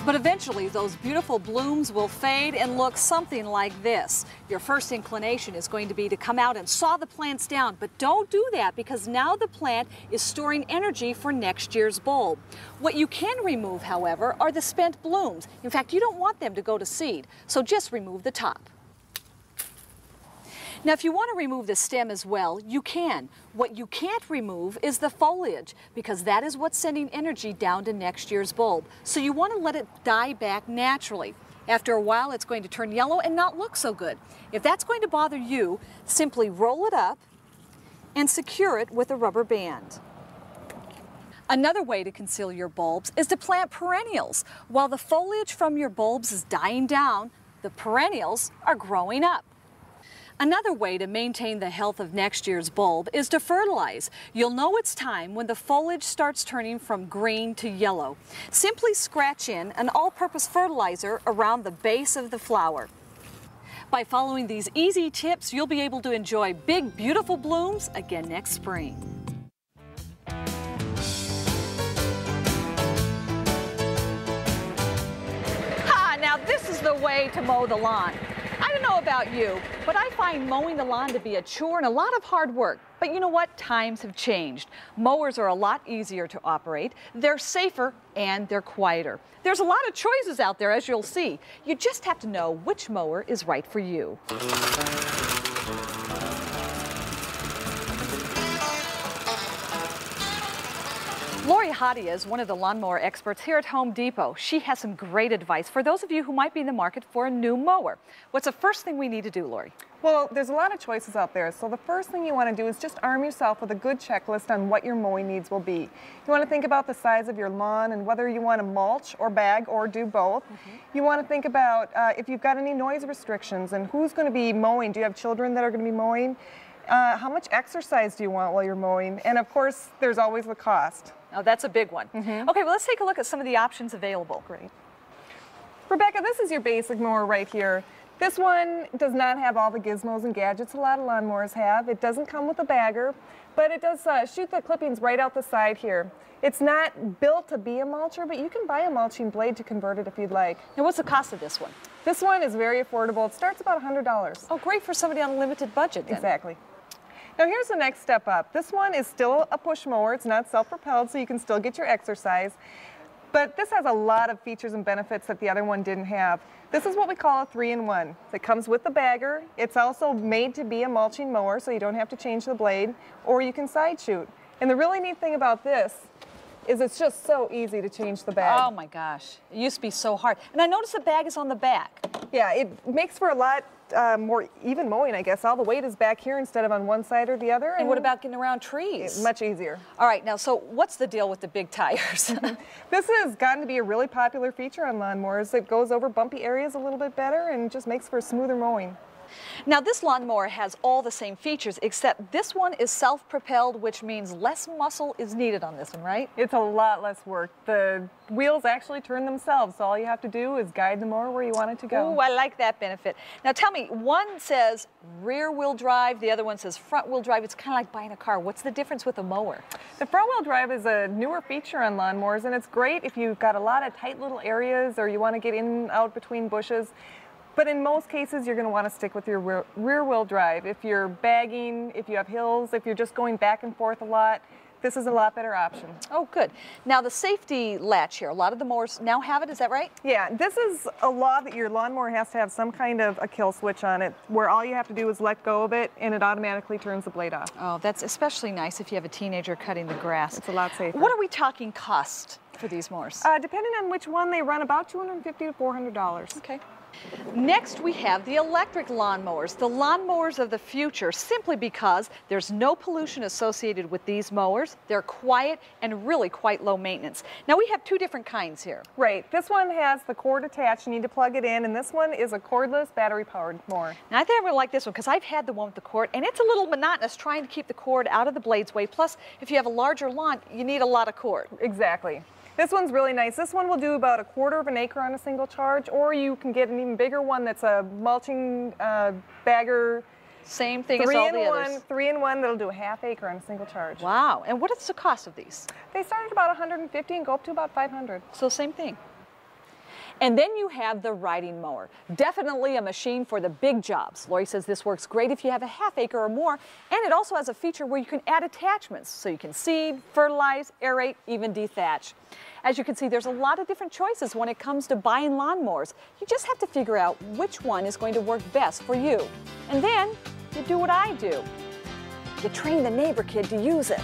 But eventually, those beautiful blooms will fade and look something like this. Your first inclination is going to be to come out and saw the plants down, but don't do that because now the plant is storing energy for next year's bulb. What you can remove, however, are the spent blooms. In fact, you don't want them to go to seed, so just remove the top. Now, if you want to remove the stem as well, you can. What you can't remove is the foliage, because that is what's sending energy down to next year's bulb. So you want to let it die back naturally. After a while, it's going to turn yellow and not look so good. If that's going to bother you, simply roll it up and secure it with a rubber band. Another way to conceal your bulbs is to plant perennials. While the foliage from your bulbs is dying down, the perennials are growing up. Another way to maintain the health of next year's bulb is to fertilize. You'll know it's time when the foliage starts turning from green to yellow. Simply scratch in an all-purpose fertilizer around the base of the flower. By following these easy tips, you'll be able to enjoy big, beautiful blooms again next spring. is the way to mow the lawn. I don't know about you, but I find mowing the lawn to be a chore and a lot of hard work. But you know what? Times have changed. Mowers are a lot easier to operate, they're safer, and they're quieter. There's a lot of choices out there, as you'll see. You just have to know which mower is right for you. Lori Hadia is one of the lawnmower experts here at Home Depot. She has some great advice for those of you who might be in the market for a new mower. What's the first thing we need to do, Lori? Well, there's a lot of choices out there, so the first thing you want to do is just arm yourself with a good checklist on what your mowing needs will be. You want to think about the size of your lawn and whether you want to mulch or bag or do both. You want to think about if you've got any noise restrictions and who's going to be mowing. Do you have children that are going to be mowing? How much exercise do you want while you're mowing? And of course, there's always the cost. Oh, that's a big one. Okay, well, let's take a look at some of the options available. Great. Rebecca, this is your basic mower right here. This one does not have all the gizmos and gadgets a lot of lawnmowers have. It doesn't come with a bagger, but it does shoot the clippings right out the side here. It's not built to be a mulcher, but you can buy a mulching blade to convert it if you'd like. Now, what's the cost of this one? This one is very affordable. It starts about $100. Oh, great for somebody on a limited budget then. Exactly. Now here's the next step up. This one is still a push mower. It's not self-propelled, so you can still get your exercise. But this has a lot of features and benefits that the other one didn't have. This is what we call a 3-in-1. It comes with the bagger. It's also made to be a mulching mower, so you don't have to change the blade, or you can side shoot. And the really neat thing about this is it's just so easy to change the bag. Oh my gosh, it used to be so hard. And I noticed the bag is on the back. Yeah, it makes for a lot more even mowing, I guess. All the weight is back here instead of on one side or the other. And what about getting around trees? Much easier. All right, now, so what's the deal with the big tires? This has gotten to be a really popular feature on lawnmowers. It goes over bumpy areas a little bit better and just makes for smoother mowing. Now, this lawnmower has all the same features, except this one is self-propelled, which means less muscle is needed on this one, right? It's a lot less work. The wheels actually turn themselves, so all you have to do is guide the mower where you want it to go. Ooh, I like that benefit. Now, tell me, one says rear-wheel drive, the other one says front-wheel drive. It's kind of like buying a car. What's the difference with a mower? The front-wheel drive is a newer feature on lawnmowers, and it's great if you've got a lot of tight little areas or you want to get in and out between bushes. But in most cases, you're going to want to stick with your rear-wheel drive. If you're bagging, if you have hills, if you're just going back and forth a lot, this is a lot better option. Oh, good. Now, the safety latch here, a lot of the mowers now have it, is that right? Yeah, this is a law that your lawnmower has to have some kind of a kill switch on it, where all you have to do is let go of it, and it automatically turns the blade off. Oh, that's especially nice if you have a teenager cutting the grass. It's a lot safer. What are we talking cost for these mowers? Depending on which one, they run about $250 to $400. Okay. Next, we have the electric lawnmowers, the lawnmowers of the future, simply because there's no pollution associated with these mowers. They're quiet and really quite low maintenance. Now, we have two different kinds here. Right. This one has the cord attached. You need to plug it in, and this one is a cordless, battery-powered mower. Now, I think I would like this one because I've had the one with the cord, and it's a little monotonous trying to keep the cord out of the blade's way. Plus, if you have a larger lawn, you need a lot of cord. Exactly. This one's really nice. This one will do about 1/4 of an acre on a single charge, or you can get an even bigger one that's a mulching bagger. Same thing as all the others. 3-in-1 that'll do a 1/2 acre on a single charge. Wow. And what is the cost of these? They start at about $150 and go up to about $500. So same thing. And then you have the riding mower. Definitely a machine for the big jobs. Lori says this works great if you have a 1/2 acre or more, and it also has a feature where you can add attachments, so you can seed, fertilize, aerate, even dethatch. As you can see, there's a lot of different choices when it comes to buying lawnmowers. You just have to figure out which one is going to work best for you. And then you do what I do. You train the neighbor kid to use it.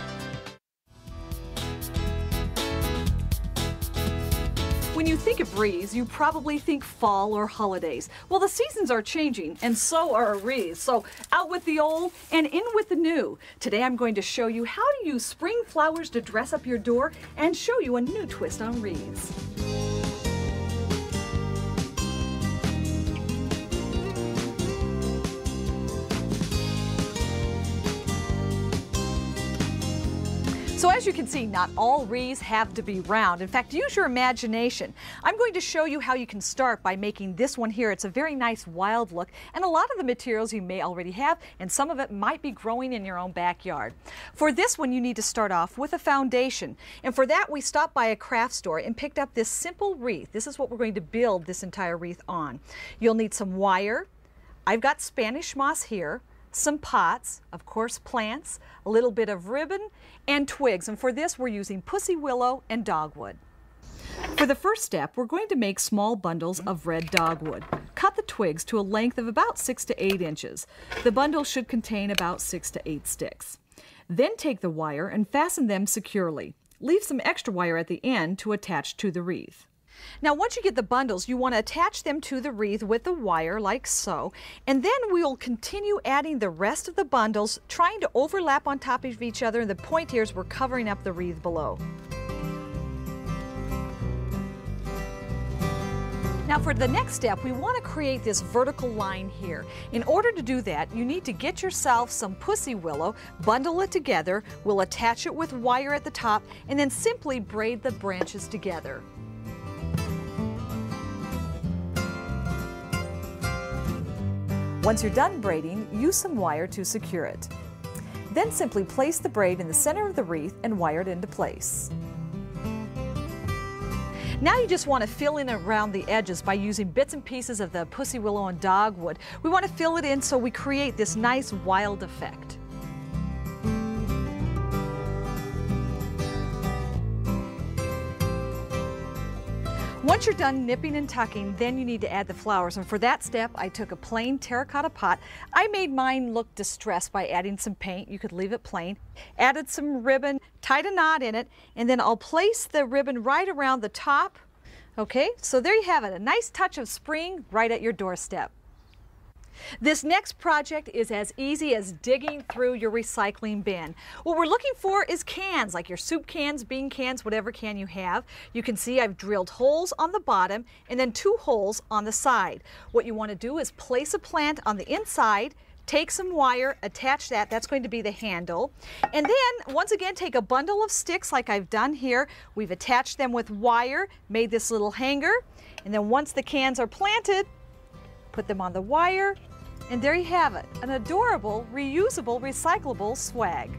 When you think of Breeze, you probably think fall or holidays. Well, the seasons are changing, and so are wreaths. So out with the old and in with the new. Today I'm going to show you how to use spring flowers to dress up your door and show you a new twist on wreaths. So as you can see, not all wreaths have to be round. In fact, use your imagination. I'm going to show you how you can start by making this one here. It's a very nice wild look, and a lot of the materials you may already have, and some of it might be growing in your own backyard. For this one, you need to start off with a foundation. And for that, we stopped by a craft store and picked up this simple wreath. This is what we're going to build this entire wreath on. You'll need some wire. I've got Spanish moss here, some pots, of course plants, a little bit of ribbon, and twigs. And for this, we're using pussy willow and dogwood. For the first step, we're going to make small bundles of red dogwood. Cut the twigs to a length of about 6 to 8 inches. The bundle should contain about 6 to 8 sticks. Then take the wire and fasten them securely. Leave some extra wire at the end to attach to the wreath. Now once you get the bundles, you want to attach them to the wreath with the wire like so, and then we'll continue adding the rest of the bundles, trying to overlap on top of each other, and the point here is we're covering up the wreath below. Now for the next step, we want to create this vertical line here. In order to do that, you need to get yourself some pussy willow, bundle it together, we'll attach it with wire at the top, and then simply braid the branches together. Once you're done braiding, use some wire to secure it. Then simply place the braid in the center of the wreath and wire it into place. Now you just want to fill in around the edges by using bits and pieces of the pussy willow and dogwood. We want to fill it in so we create this nice wild effect. Once you're done nipping and tucking, then you need to add the flowers. And for that step, I took a plain terracotta pot. I made mine look distressed by adding some paint. You could leave it plain. Added some ribbon, tied a knot in it, and then I'll place the ribbon right around the top. Okay, so there you have it, a nice touch of spring right at your doorstep. This next project is as easy as digging through your recycling bin. What we're looking for is cans, like your soup cans, bean cans, whatever can you have. You can see I've drilled holes on the bottom and then 2 holes on the side. What you want to do is place a plant on the inside, take some wire, attach that, that's going to be the handle. And then, once again, take a bundle of sticks like I've done here. We've attached them with wire, made this little hanger, and then once the cans are planted, put them on the wire, and there you have it, an adorable, reusable, recyclable swag.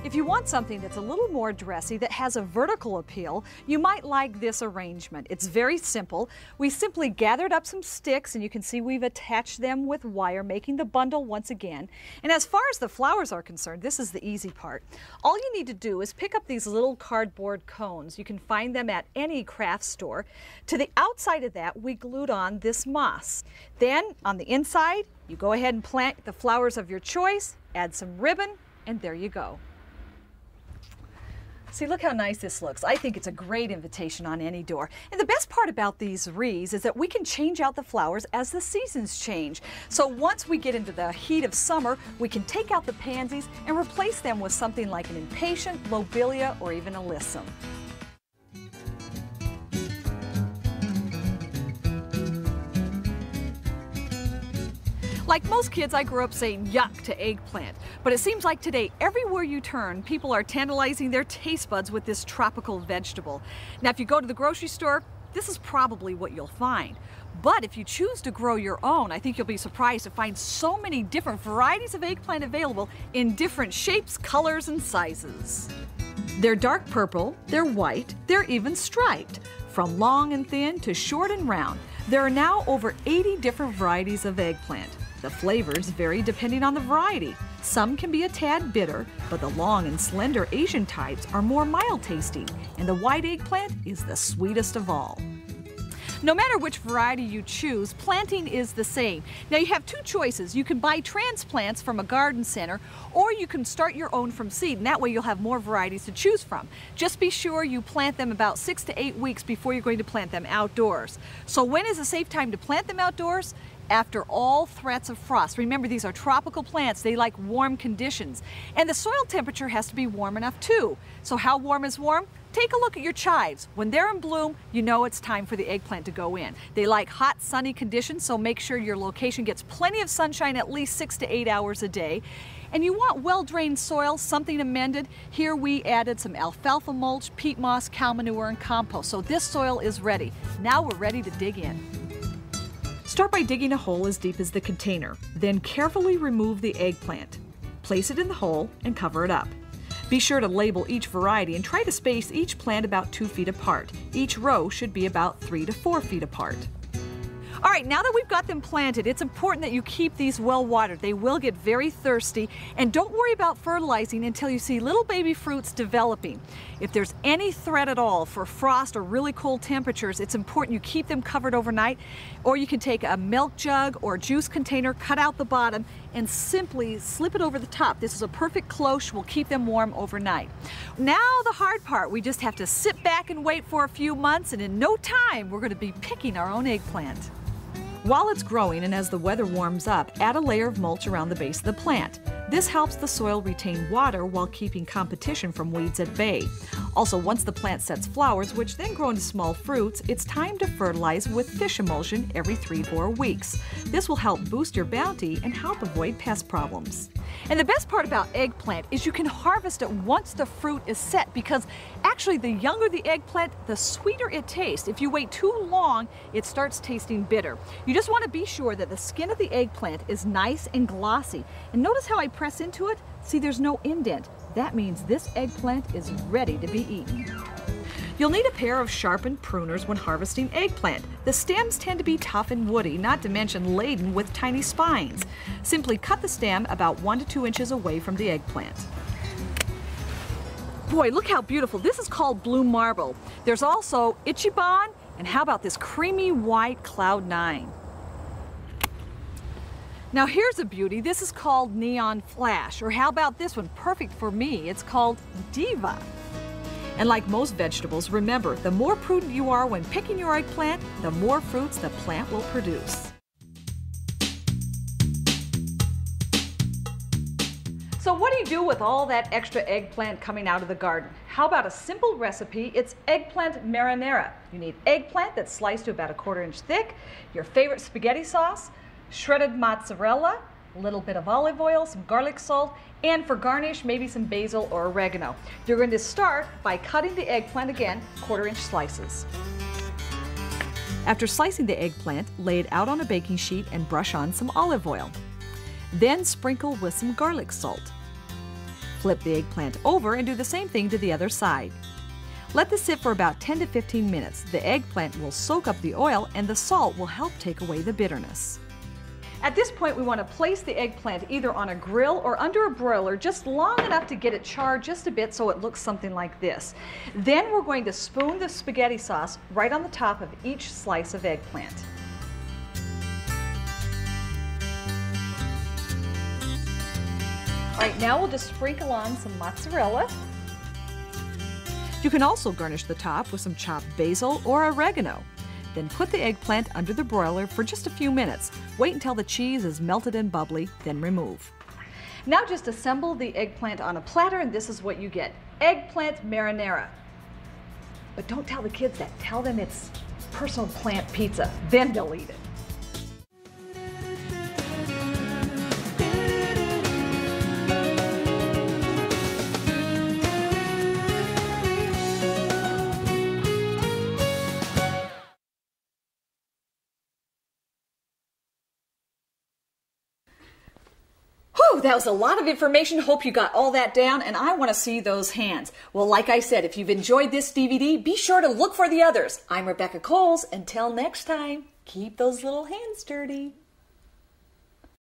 If you want something that's a little more dressy, that has a vertical appeal, you might like this arrangement. It's very simple. We simply gathered up some sticks, and you can see we've attached them with wire, making the bundle once again. And as far as the flowers are concerned, this is the easy part. All you need to do is pick up these little cardboard cones. You can find them at any craft store. To the outside of that, we glued on this moss. Then, on the inside, you go ahead and plant the flowers of your choice, add some ribbon, and there you go. See, look how nice this looks. I think it's a great invitation on any door. And the best part about these wreaths is that we can change out the flowers as the seasons change. So once we get into the heat of summer, we can take out the pansies and replace them with something like an impatient, lobelia, or even alyssum. Like most kids, I grew up saying yuck to eggplant, but it seems like today, everywhere you turn, people are tantalizing their taste buds with this tropical vegetable. Now, if you go to the grocery store, this is probably what you'll find. But if you choose to grow your own, I think you'll be surprised to find so many different varieties of eggplant available in different shapes, colors, and sizes. They're dark purple, they're white, they're even striped. From long and thin to short and round, there are now over 80 different varieties of eggplant. The flavors vary depending on the variety. Some can be a tad bitter, but the long and slender Asian types are more mild tasting, and the white eggplant is the sweetest of all. No matter which variety you choose, planting is the same. Now you have 2 choices. You can buy transplants from a garden center, or you can start your own from seed, and that way you'll have more varieties to choose from. Just be sure you plant them about 6 to 8 weeks before you're going to plant them outdoors. So when is a safe time to plant them outdoors? after all threats of frost. Remember, these are tropical plants. They like warm conditions. And the soil temperature has to be warm enough too. So how warm is warm? Take a look at your chives. When they're in bloom, you know it's time for the eggplant to go in. They like hot, sunny conditions, so make sure your location gets plenty of sunshine at least 6 to 8 hours a day. And you want well-drained soil, something amended. Here we added some alfalfa mulch, peat moss, cow manure, and compost. So this soil is ready. Now we're ready to dig in. Start by digging a hole as deep as the container. Then carefully remove the eggplant. Place it in the hole and cover it up. Be sure to label each variety and try to space each plant about 2 feet apart. Each row should be about 3 to 4 feet apart. All right, now that we've got them planted, it's important that you keep these well watered. They will get very thirsty, and don't worry about fertilizing until you see little baby fruits developing. If there's any threat at all for frost or really cold temperatures, it's important you keep them covered overnight, or you can take a milk jug or juice container, cut out the bottom, and simply slip it over the top. This is a perfect cloche, will keep them warm overnight. Now the hard part, we just have to sit back and wait for a few months, and in no time, we're going to be picking our own eggplant. While it's growing and as the weather warms up, add a layer of mulch around the base of the plant. This helps the soil retain water while keeping competition from weeds at bay. Also, once the plant sets flowers, which then grow into small fruits, it's time to fertilize with fish emulsion every 3 to 4 weeks. This will help boost your bounty and help avoid pest problems. And the best part about eggplant is you can harvest it once the fruit is set, because actually the younger the eggplant, the sweeter it tastes. If you wait too long, it starts tasting bitter. You just want to be sure that the skin of the eggplant is nice and glossy. And notice how I press into it? See, there's no indent. That means this eggplant is ready to be eaten. You'll need a pair of sharpened pruners when harvesting eggplant. The stems tend to be tough and woody, not to mention laden with tiny spines. Simply cut the stem about 1 to 2 inches away from the eggplant. Boy, look how beautiful. This is called blue marble. There's also Ichiban, and how about this creamy white Cloud 9? Now here's a beauty. This is called Neon Flash, or how about this one, perfect for me, it's called Diva. And like most vegetables, remember, the more prudent you are when picking your eggplant, the more fruits the plant will produce. So what do you do with all that extra eggplant coming out of the garden? How about a simple recipe? It's eggplant marinara. You need eggplant that's sliced to about 1/4 inch thick, your favorite spaghetti sauce, shredded mozzarella, a little bit of olive oil, some garlic salt, and for garnish, maybe some basil or oregano. You're going to start by cutting the eggplant again, 1/4 inch slices. After slicing the eggplant, lay it out on a baking sheet and brush on some olive oil. Then sprinkle with some garlic salt. Flip the eggplant over and do the same thing to the other side. Let this sit for about 10 to 15 minutes. The eggplant will soak up the oil and the salt will help take away the bitterness. At this point, we want to place the eggplant either on a grill or under a broiler just long enough to get it charred just a bit so it looks something like this. Then we're going to spoon the spaghetti sauce right on the top of each slice of eggplant. All right, now we'll just sprinkle on some mozzarella. You can also garnish the top with some chopped basil or oregano. Then put the eggplant under the broiler for just a few minutes. Wait until the cheese is melted and bubbly, then remove. Now just assemble the eggplant on a platter, and this is what you get. Eggplant marinara. But don't tell the kids that. Tell them it's personal plant pizza. Then they'll eat it. That was a lot of information. Hope you got all that down, and I want to see those hands. Well, like I said, if you've enjoyed this DVD, be sure to look for the others. I'm Rebecca Coles. Until next time, keep those little hands dirty.